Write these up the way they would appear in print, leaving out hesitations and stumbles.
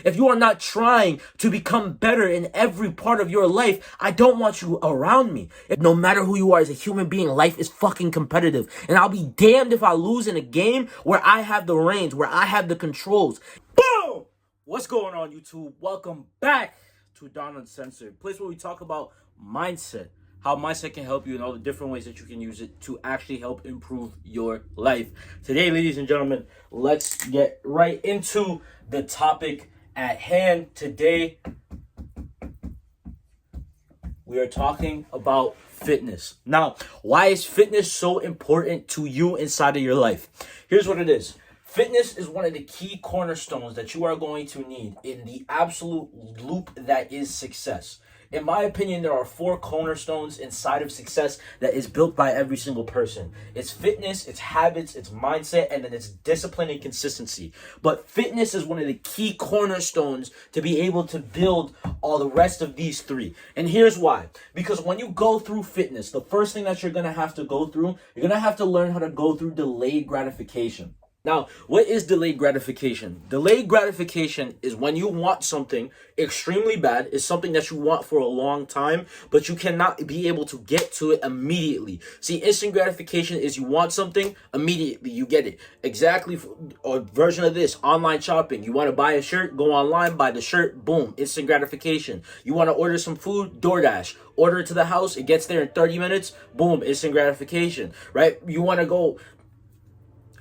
if you are not trying to become better in every part of your life, I don't want you around me. No matter who you are as a human being, life is fucking competitive. And I'll be damned if I lose in a game where I have the reins, where I have the controls. Boom! What's going on, YouTube? Welcome back to Don Uncensored, a place where we talk about mindset, how mindset can help you, and all the different ways that you can use it to actually help improve your life. Today, ladies and gentlemen, let's get right into the topic at hand. Today, we are talking about fitness. Now, why is fitness so important to you inside of your life? Here's what it is. Fitness is one of the key cornerstones that you are going to need in the absolute loop that is success. In my opinion, there are 4 cornerstones inside of success that is built by every single person. It's fitness, it's habits, it's mindset, and then it's discipline and consistency. But fitness is one of the key cornerstones to be able to build all the rest of these 3. And here's why. Because when you go through fitness, the first thing that you're going to have to go through, you're going to have to learn how to go through delayed gratification. Now, what is delayed gratification? Delayed gratification is when you want something extremely bad, is something that you want for a long time, but you cannot be able to get to it immediately. See, instant gratification is you want something, immediately you get it. Exactly, a version of this, online shopping. You want to buy a shirt, go online, buy the shirt, boom, instant gratification. You want to order some food, DoorDash. Order it to the house, it gets there in 30 minutes, boom, instant gratification, right? You want to go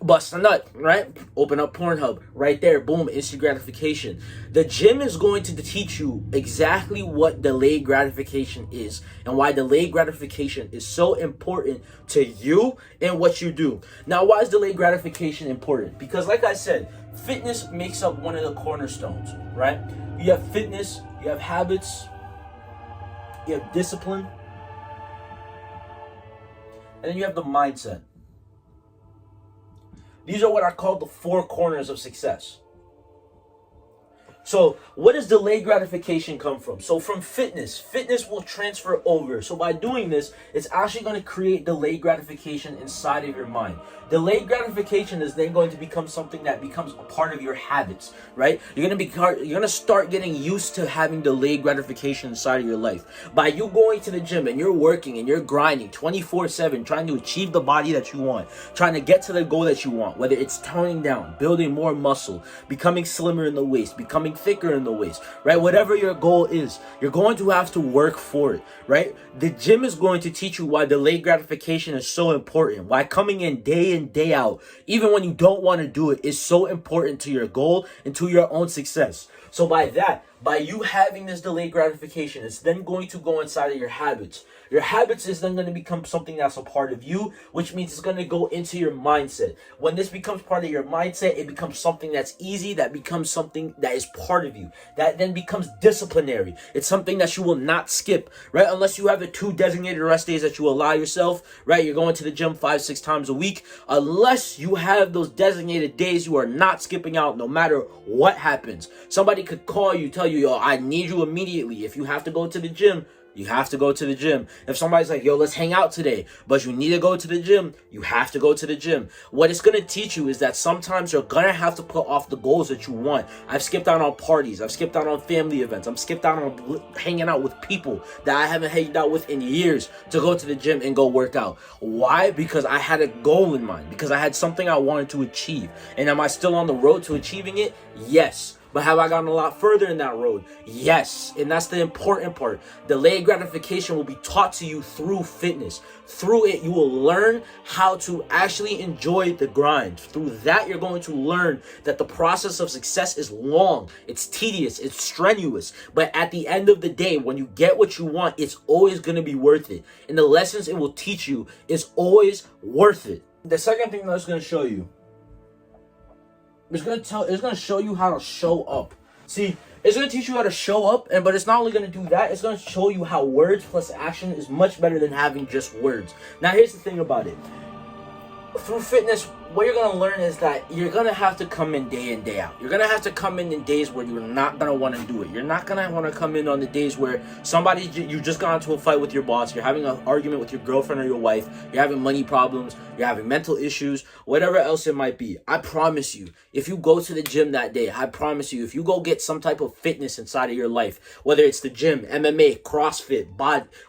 bust a nut, right? Open up Pornhub right there, boom, instant gratification. The gym is going to teach you exactly what delayed gratification is and why delayed gratification is so important to you and what you do. Now, why is delayed gratification important? Because like I said, fitness makes up one of the cornerstones, right? You have fitness, you have habits, you have discipline, and then you have the mindset. These are what are called the 4 corners of success. So, what does delayed gratification come from? So, from fitness, fitness will transfer over. So, by doing this, it's actually going to create delayed gratification inside of your mind. Delayed gratification is then going to become something that becomes a part of your habits, right? You're going to start getting used to having delayed gratification inside of your life. By you going to the gym and you're working and you're grinding 24/7, trying to achieve the body that you want, trying to get to the goal that you want, whether it's toning down, building more muscle, becoming slimmer in the waist, becoming thicker in the waist, right? Whatever your goal is, you're going to have to work for it, right? The gym is going to teach you why delayed gratification is so important, why coming in day out, even when you don't want to do it, is so important to your goal and to your own success. So by you having this delayed gratification, it's then going to go inside of your habits. Your habits is then going to become something that's a part of you, which means it's going to go into your mindset. When this becomes part of your mindset, it becomes something that's easy, that becomes something that is part of you. That then becomes disciplinary. It's something that you will not skip, right? Unless you have the 2 designated rest days that you allow yourself, right? You're going to the gym 5-6 times a week. Unless you have those designated days, you are not skipping out no matter what happens. Somebody could call you, tell you, yo, I need you immediately. If you have to go to the gym, you have to go to the gym. If somebody's like, yo, let's hang out today, but you need to go to the gym, you have to go to the gym. What it's going to teach you is that sometimes you're going to have to put off the goals that you want. I've skipped out on parties. I've skipped out on family events. I've skipped out on hanging out with people that I haven't hanged out with in years to go to the gym and go work out. Why? Because I had a goal in mind. Because I had something I wanted to achieve. And am I still on the road to achieving it? Yes. But have I gotten a lot further in that road? Yes. And that's the important part. Delayed gratification will be taught to you through fitness. Through it, you will learn how to actually enjoy the grind. Through that, you're going to learn that the process of success is long. It's tedious. It's strenuous. But at the end of the day, when you get what you want, it's always going to be worth it. And the lessons it will teach you is always worth it. The second thing that it's going to show you, it's going to show you how to show up. See, it's going to teach you how to show up, but it's not only going to do that, it's going to show you how words plus action is much better than having just words. Now, here's the thing about it. through fitness, what you're gonna learn is that you're gonna have to come in day out. You're gonna have to come in days where you're not gonna want to do it. You're not gonna want to come in on the days where you just got into a fight with your boss, you're having an argument with your girlfriend or your wife, you're having money problems, you're having mental issues, whatever else it might be. I promise you, if you go to the gym that day, I promise you, if you go get some type of fitness inside of your life, whether it's the gym, MMA, CrossFit,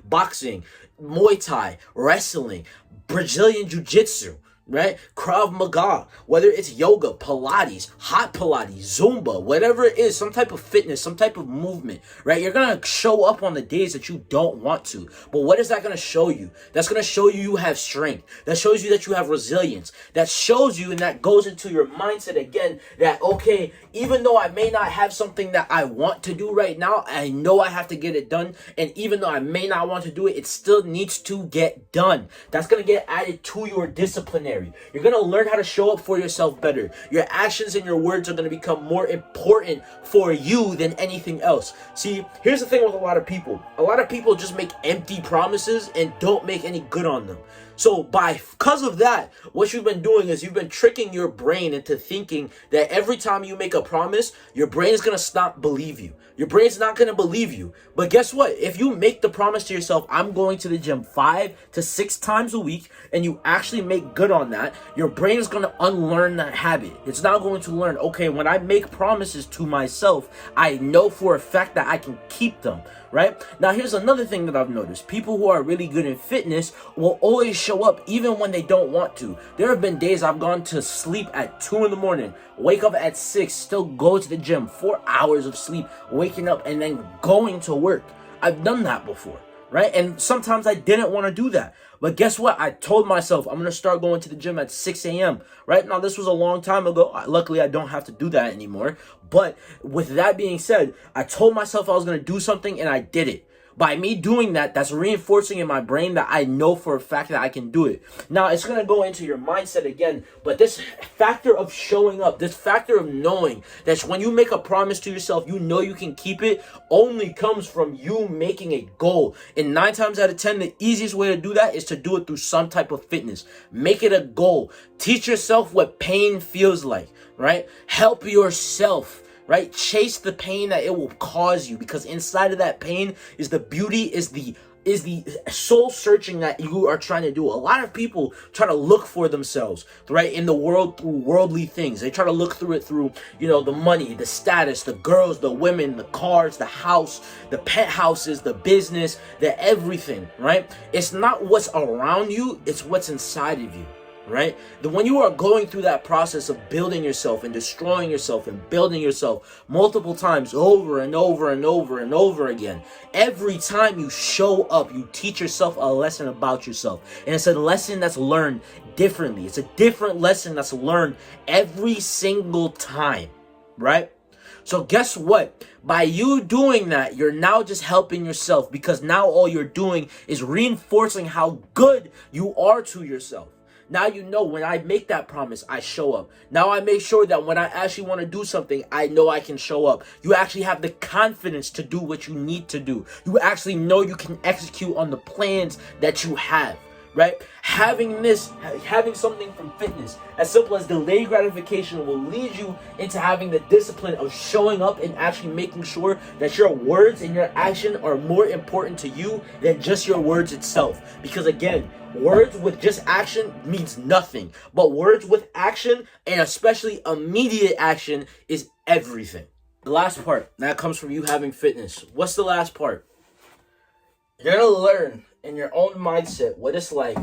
boxing, Muay Thai, wrestling, Brazilian Jiu-Jitsu, right? Krav Maga, whether it's yoga, Pilates, hot Pilates, Zumba, whatever it is, some type of fitness, some type of movement, right? You're going to show up on the days that you don't want to. But what is that going to show you? That's going to show you have strength. That shows you that you have resilience. That shows you, and that goes into your mindset again, that, okay, even though I may not have something that I want to do right now, I know I have to get it done. And even though I may not want to do it, it still needs to get done. That's going to get added to your disciplinary. You're going to learn how to show up for yourself better. Your actions and your words are going to become more important for you than anything else. See, here's the thing with a lot of people. A lot of people just make empty promises and don't make any good on them. So because of that, what you've been doing is you've been tricking your brain into thinking that every time you make a promise, your brain is going to stop believe you. Your brain's not going to believe you. But guess what? If you make the promise to yourself, I'm going to the gym 5 to 6 times a week, and you actually make good on that, your brain is going to unlearn that habit. It's now going to learn, okay, when I make promises to myself, I know for a fact that I can keep them. Right? Now, here's another thing that I've noticed. People who are really good in fitness will always show up even when they don't want to. There have been days I've gone to sleep at 2 in the morning, wake up at 6, still go to the gym, 4 hours of sleep, waking up and then going to work. I've done that before, right? And sometimes I didn't want to do that. But guess what? I told myself I'm going to start going to the gym at 6 a.m. Right now, this was a long time ago. Luckily, I don't have to do that anymore. But with that being said, I told myself I was going to do something and I did it. By me doing that, that's reinforcing in my brain that I know for a fact that I can do it. Now, it's going to go into your mindset again, but this factor of showing up, this factor of knowing that when you make a promise to yourself, you know you can keep it, only comes from you making a goal. And 9 times out of 10, the easiest way to do that is to do it through some type of fitness. Make it a goal. Teach yourself what pain feels like, right? Help yourself. Right? Chase the pain that it will cause you, because inside of that pain is the beauty, is the soul searching that you are trying to do. A lot of people try to look for themselves, right, in the world through worldly things. They try to look through it through, the money, the status, the girls, the women, the cars, the house, the penthouses, the business, the everything, right? It's not what's around you, it's what's inside of you. Right? When you are going through that process of building yourself and destroying yourself and building yourself multiple times over and over and over and over again, every time you show up, you teach yourself a lesson about yourself. And it's a lesson that's learned differently. It's a different lesson that's learned every single time, right? So guess what? By you doing that, you're now just helping yourself, because now all you're doing is reinforcing how good you are to yourself. Now you know when I make that promise, I show up. Now I make sure that when I actually want to do something, I know I can show up. You actually have the confidence to do what you need to do. You actually know you can execute on the plans that you have. Right? Having something from fitness, as simple as delayed gratification, will lead you into having the discipline of showing up and actually making sure that your words and your action are more important to you than just your words itself. Because again, words with just action means nothing, but words with action, and especially immediate action, is everything. The last part, that comes from you having fitness. What's the last part? You're going to learn in your own mindset what it's like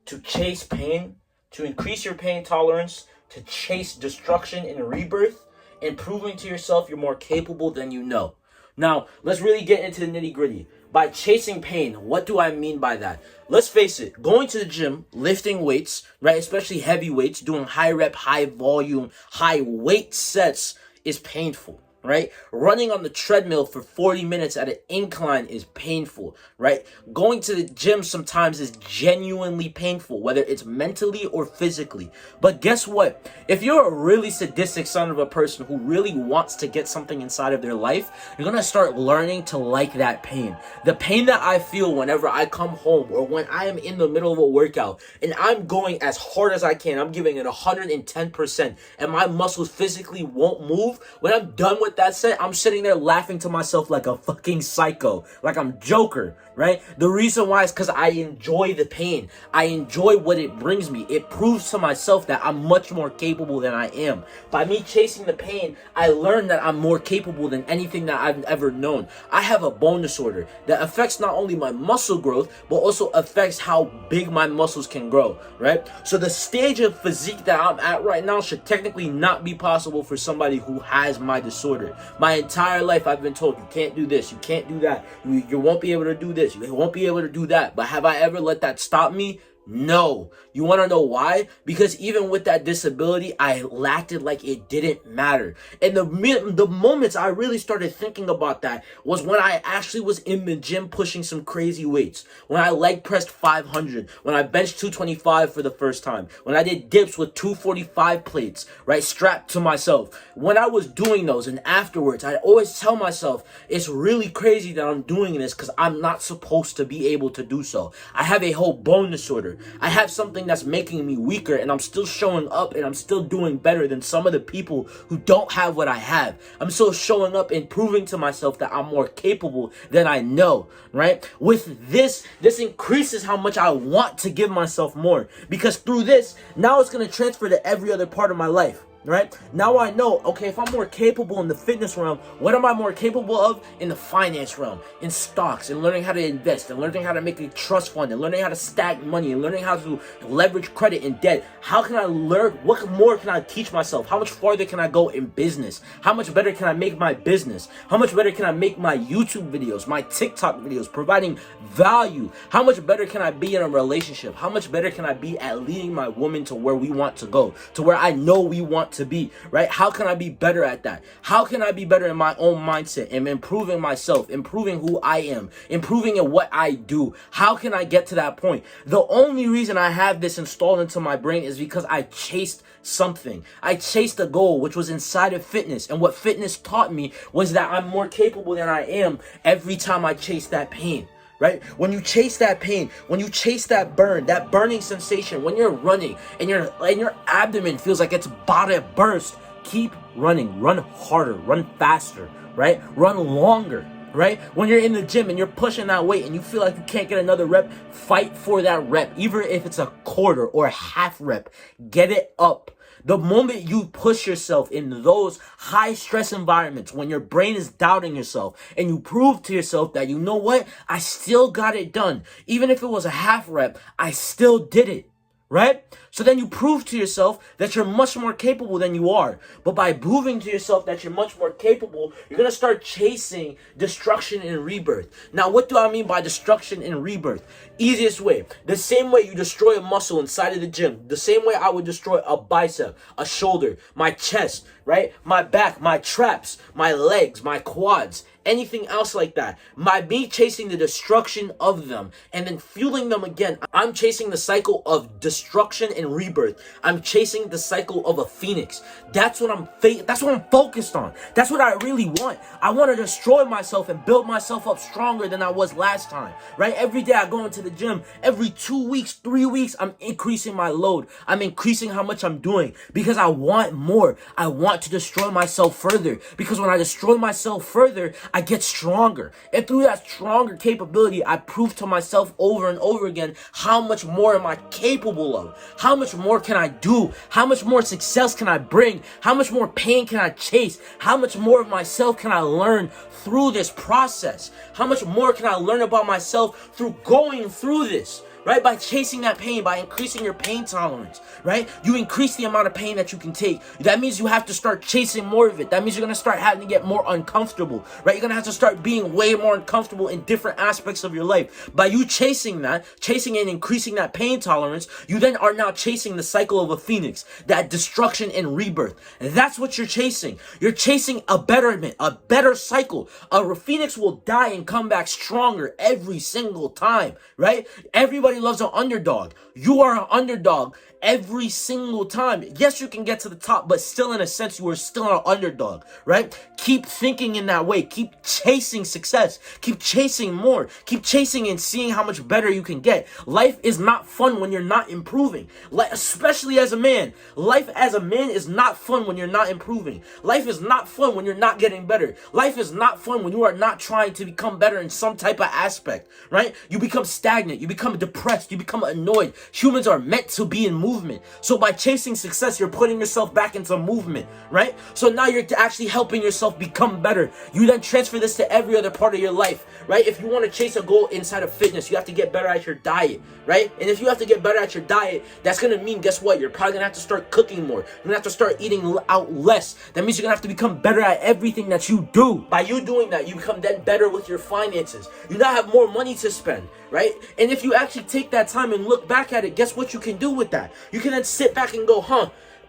to chase pain, to increase your pain tolerance, to chase destruction and rebirth, and proving to yourself you're more capable than you know. Now, let's really get into the nitty-gritty. By chasing pain, what do I mean by that? Let's face it, going to the gym, lifting weights, right, especially heavy weights, doing high rep, high volume, high weight sets is painful. right? Running on the treadmill for 40 minutes at an incline is painful, right? Going to the gym sometimes is genuinely painful, whether it's mentally or physically. But guess what? If you're a really sadistic son of a person who really wants to get something inside of their life, you're gonna start learning to like that pain. The pain that I feel whenever I come home or when I am in the middle of a workout and I'm going as hard as I can, I'm giving it 110%, and my muscles physically won't move. When I'm done with that set, I'm sitting there laughing to myself like a fucking psycho, like I'm Joker, right? The reason why is because I enjoy the pain. I enjoy what it brings me. It proves to myself that I'm much more capable than I am. By me chasing the pain, I learned that I'm more capable than anything that I've ever known. I have a bone disorder that affects not only my muscle growth, but also affects how big my muscles can grow, right? So the stage of physique that I'm at right now should technically not be possible for somebody who has my disorder. My entire life I've been told, you can't do this, you can't do that, you won't be able to do this, you won't be able to do that. But have I ever let that stop me? No. You want to know why? Because even with that disability, I acted like it didn't matter. And the moments I really started thinking about that was when I actually was in the gym pushing some crazy weights. When I leg pressed 500. When I benched 225 for the first time. When I did dips with 245 plates, right, strapped to myself. When I was doing those and afterwards, I always tell myself, it's really crazy that I'm doing this because I'm not supposed to be able to do so. I have a whole bone disorder. I have something that's making me weaker, and I'm still showing up and I'm still doing better than some of the people who don't have what I have. I'm still showing up and proving to myself that I'm more capable than I know, right? With this increases how much I want to give myself more, because through this, now it's going to transfer to every other part of my life. Right? Now I know, okay, if I'm more capable in the fitness realm, what am I more capable of in the finance realm, in stocks, and learning how to invest, and learning how to make a trust fund, and learning how to stack money, and learning how to leverage credit and debt. How can I learn? What more can I teach myself? How much farther can I go in business? How much better can I make my business? How much better can I make my YouTube videos, my TikTok videos, providing value? How much better can I be in a relationship? How much better can I be at leading my woman to where we want to go, to where I know we want to be, right? How can I be better at that? How can I be better in my own mindset and improving myself, improving who I am, improving in what I do? How can I get to that point? The only reason I have this installed into my brain is because I chased something. I chased a goal, which was inside of fitness. And what fitness taught me was that I'm more capable than I am every time I chase that pain. Right? When you chase that pain, when you chase that burning sensation, when you're running and your abdomen feels like it's about to burst, keep running, run harder, run faster, right? Run longer, right? When you're in the gym and you're pushing that weight and you feel like you can't get another rep, fight for that rep. Even if it's a quarter or a half rep, get it up. The moment you push yourself in those high stress environments, when your brain is doubting yourself and you prove to yourself that, you know what, I still got it done. Even if it was a half rep, I still did it. Right? So then you prove to yourself that you're much more capable than you are. But by proving to yourself that you're much more capable, you're going to start chasing destruction and rebirth. Now, what do I mean by destruction and rebirth? Easiest way. The same way you destroy a muscle inside of the gym. The same way I would destroy a bicep, a shoulder, my chest, right? My back, my traps, my legs, my quads. Anything else like that. By me chasing the destruction of them and then fueling them again, I'm chasing the cycle of destruction and rebirth. I'm chasing the cycle of a phoenix. That's what I'm focused on. That's what I really want. I want to destroy myself and build myself up stronger than I was last time. Right? Every day I go into the gym. Every 2 weeks, 3 weeks, I'm increasing my load. I'm increasing how much I'm doing because I want more. I want to destroy myself further, because when I destroy myself further, I get stronger. And through that stronger capability, I prove to myself over and over again, how much more am I capable of? How much more can I do? How much more success can I bring? How much more pain can I chase? How much more of myself can I learn through this process? How much more can I learn about myself through going through this? right? By chasing that pain, by increasing your pain tolerance, right? You increase the amount of pain that you can take. That means you have to start chasing more of it. That means you're going to start having to get more uncomfortable, right? You're going to have to start being way more uncomfortable in different aspects of your life. By you chasing and increasing that pain tolerance, you then are now chasing the cycle of a phoenix, that destruction and rebirth. And that's what you're chasing. You're chasing a betterment, a better cycle. A phoenix will die and come back stronger every single time, right? Everybody loves an underdog. You are an underdog every single time. Yes, you can get to the top, but still, in a sense, you are still an underdog, right? Keep thinking in that way. Keep chasing success. Keep chasing more. Keep chasing and seeing how much better you can get. Life is not fun when you're not improving. Especially as a man. Life as a man is not fun when you're not improving. Life is not fun when you're not getting better. Life is not fun when you are not trying to become better in some type of aspect, right? You become stagnant. You become depressed. You become annoyed. Humans are meant to be in movement. So by chasing success, you're putting yourself back into movement, right? So now you're actually helping yourself become better. You then transfer this to every other part of your life, right? If you want to chase a goal inside of fitness, you have to get better at your diet, right? And if you have to get better at your diet, that's going to mean, guess what? You're probably going to have to start cooking more. You're going to have to start eating out less. That means you're going to have to become better at everything that you do. By you doing that, you become then better with your finances. You now have more money to spend, right? And if you actually take that time and look back at it, guess what you can do with that? You can then sit back and go,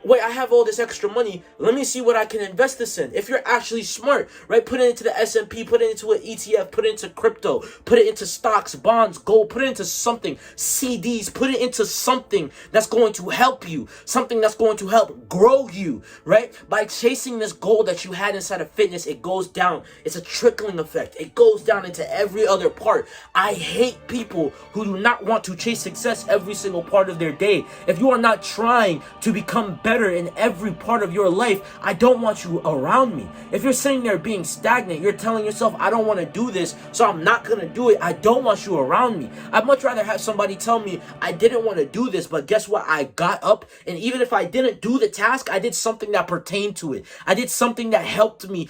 wait, I have all this extra money. Let me see what I can invest this in. If you're actually smart, right? Put it into the S&P, put it into an ETF, put it into crypto, put it into stocks, bonds, gold, put it into something, CDs, put it into something that's going to help you, something that's going to help grow you, right? By chasing this goal that you had inside of fitness, it goes down. It's a trickling effect. It goes down into every other part. I hate people who do not want to chase success every single part of their day. If you are not trying to become better in every part of your life, I don't want you around me. If you're sitting there being stagnant, you're telling yourself, I don't want to do this, so I'm not going to do it. I don't want you around me. I'd much rather have somebody tell me, I didn't want to do this, but guess what? I got up, and even if I didn't do the task, I did something that pertained to it. I did something that helped me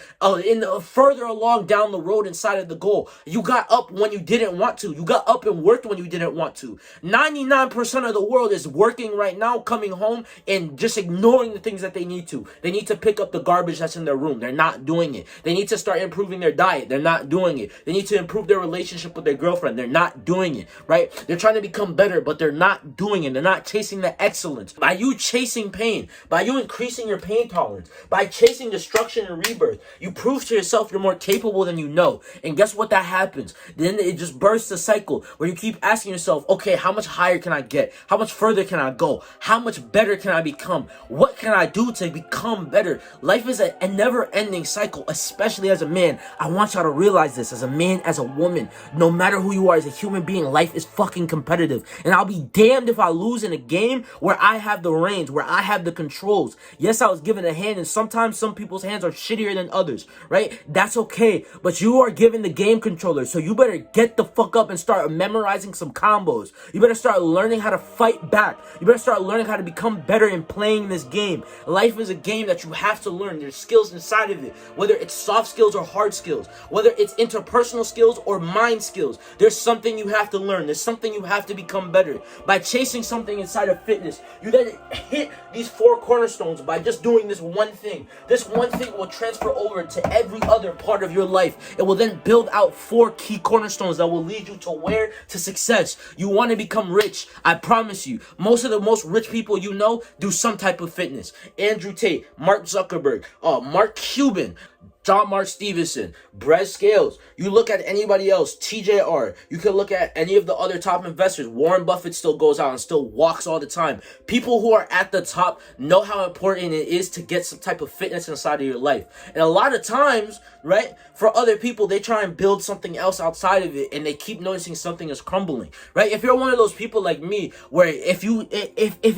further along down the road inside of the goal. You got up when you didn't want to. You got up and worked when you didn't want to. 99% of the world is working right now, coming home, and just ignoring the things that they need to. They need to pick up the garbage that's in their room. They're not doing it. They need to start improving their diet. They're not doing it. They need to improve their relationship with their girlfriend. They're not doing it, right? They're trying to become better, but they're not doing it. They're not chasing the excellence. By you chasing pain, by you increasing your pain tolerance, by chasing destruction and rebirth, you prove to yourself you're more capable than you know. And guess what that happens? Then it just bursts a cycle where you keep asking yourself, okay, how much higher can I get? How much further can I go? How much better can I become? What can I do to become better? Life is a never-ending cycle, especially as a man. I want y'all to realize this. As a man, as a woman, no matter who you are, as a human being, life is fucking competitive. And I'll be damned if I lose in a game where I have the reins, where I have the controls. Yes, I was given a hand, and sometimes some people's hands are shittier than others, right? That's okay. But you are given the game controller, so you better get the fuck up and start memorizing some combos. You better start learning how to fight back. You better start learning how to become better in playing this game. Life is a game that you have to learn. There's skills inside of it, whether it's soft skills or hard skills, whether it's interpersonal skills or mind skills. There's something you have to learn. There's something you have to become better. By chasing something inside of fitness, you then hit these 4 cornerstones by just doing this one thing. This one thing will transfer over to every other part of your life. It will then build out 4 key cornerstones that will lead you to where? To success. You want to become rich. I promise you, most of the most rich people you know do some type of fitness. Andrew Tate, Mark Zuckerberg, Mark Cuban, John Mark Stevenson, Brett Scales. You look at anybody else, TJR. You can look at any of the other top investors. Warren Buffett still goes out and still walks all the time. People who are at the top know how important it is to get some type of fitness inside of your life. And a lot of times, right, for other people, they try and build something else outside of it, and they keep noticing something is crumbling, right? If you're one of those people like me, where if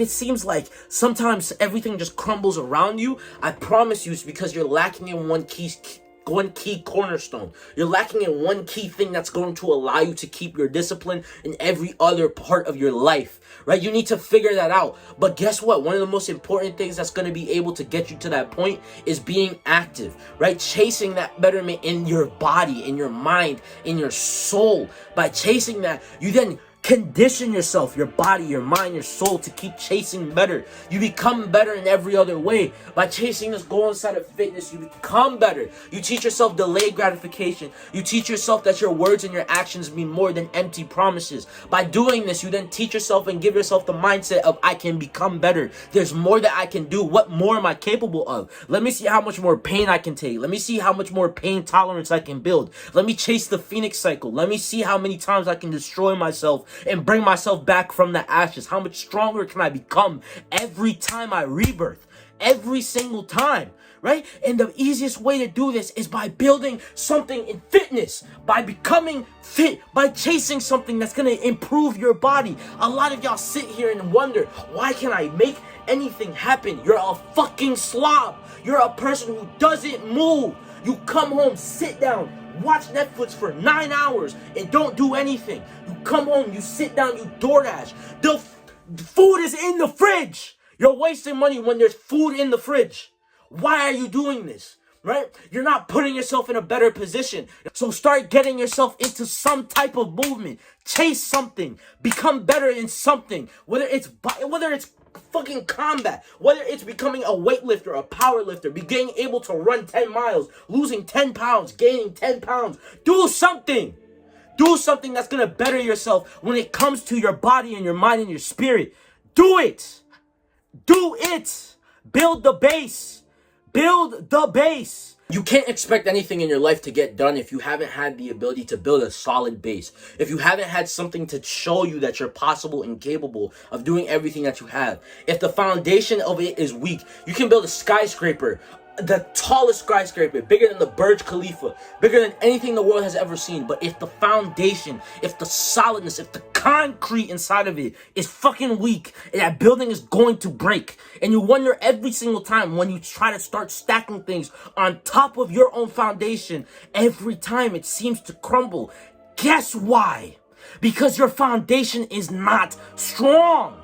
it seems like sometimes everything just crumbles around you, I promise you it's because you're lacking in one key cornerstone. You're lacking in one key thing that's going to allow you to keep your discipline in every other part of your life, right? You need to figure that out. But guess what? One of the most important things that's going to be able to get you to that point is being active, right? Chasing that betterment in your body, in your mind, in your soul. By chasing that, you then Condition yourself, your body, your mind, your soul to keep chasing better. You become better in every other way. By chasing this goal inside of fitness, you become better. You teach yourself delayed gratification. You teach yourself that your words and your actions mean more than empty promises. By doing this, you then teach yourself and give yourself the mindset of I can become better. There's more that I can do. What more am I capable of? Let me see how much more pain I can take. Let me see how much more pain tolerance I can build. Let me chase the Phoenix cycle. Let me see how many times I can destroy myself and bring myself back from the ashes. How much stronger can I become every time I rebirth? Every single time, right? And the easiest way to do this is by building something in fitness, by becoming fit, by chasing something that's going to improve your body. A lot of y'all sit here and wonder, why can't I make anything happen? You're a fucking slob. You're a person who doesn't move. You come home, sit down, watch Netflix for 9 hours and don't do anything. You come home, you sit down, you DoorDash. The food is in the fridge. You're wasting money when there's food in the fridge. Why are you doing this? Right? You're not putting yourself in a better position. So start getting yourself into some type of movement. Chase something. Become better in something. Whether it's fucking combat, whether it's becoming a weightlifter, a power lifter, being able to run 10 miles, losing 10 pounds, gaining 10 pounds. Do something. Do something that's going to better yourself when it comes to your body and your mind and your spirit. Do it. Do it. Build the base. Build the base. You can't expect anything in your life to get done if you haven't had the ability to build a solid base. If you haven't had something to show you that you're possible and capable of doing everything that you have. If the foundation of it is weak, you can build a skyscraper, the tallest skyscraper, bigger than the Burj Khalifa, bigger than anything the world has ever seen. But if the foundation, if the solidness, if the concrete inside of it is fucking weak, that building is going to break. And you wonder every single time when you try to start stacking things on top of your own foundation, every time it seems to crumble. Guess why? Because your foundation is not strong.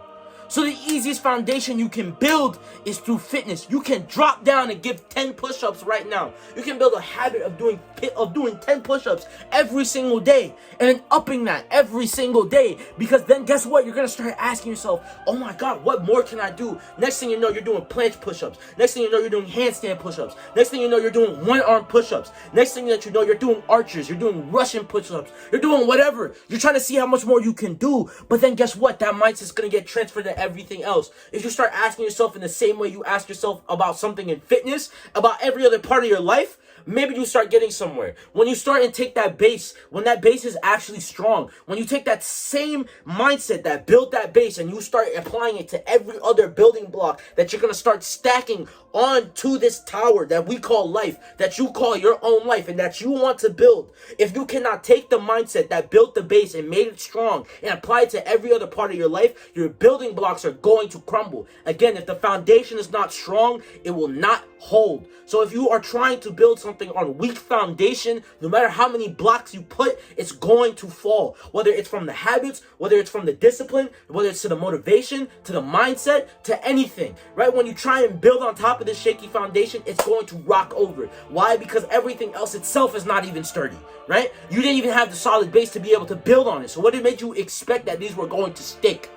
So the easiest foundation you can build is through fitness. You can drop down and give 10 push-ups right now. You can build a habit of doing 10 push-ups every single day and then upping that every single day, because then guess what? You're going to start asking yourself, oh my God, what more can I do? Next thing you know, you're doing planche push-ups. Next thing you know, you're doing handstand push-ups. Next thing you know, you're doing one-arm push-ups. Next thing that you know, you're doing archers. You're doing Russian push-ups. You're doing whatever. You're trying to see how much more you can do, but then guess what? That mindset's going to get transferred to everything else. If you start asking yourself in the same way you ask yourself about something in fitness, about every other part of your life, maybe you start getting somewhere. When you start and take that base, when that base is actually strong, when you take that same mindset that built that base and you start applying it to every other building block that you're going to start stacking onto this tower that we call life, that you call your own life and that you want to build. If you cannot take the mindset that built the base and made it strong and apply it to every other part of your life, your building blocks are going to crumble. Again, if the foundation is not strong, it will not hold. So if you are trying to build something on weak foundation, no matter how many blocks you put, it's going to fall. Whether it's from the habits, whether it's from the discipline, whether it's to the motivation, to the mindset, to anything, right? When you try and build on top of this shaky foundation, it's going to rock over. Why? Because everything else itself is not even sturdy, right? You didn't even have the solid base to be able to build on it. So what made you expect that these were going to stick?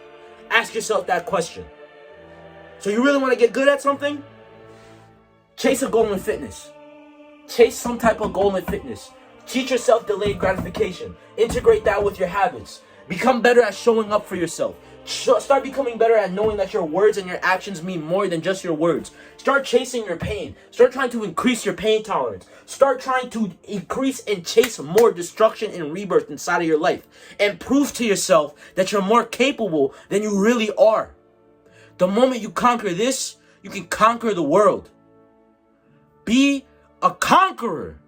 Ask yourself that question. So you really want to get good at something? Chase a goal in fitness. Chase some type of goal in fitness. Teach yourself delayed gratification. Integrate that with your habits. Become better at showing up for yourself. Start becoming better at knowing that your words and your actions mean more than just your words. Start chasing your pain. Start trying to increase your pain tolerance. Start trying to increase and chase more destruction and rebirth inside of your life. And prove to yourself that you're more capable than you really are. The moment you conquer this, you can conquer the world. Be a conqueror.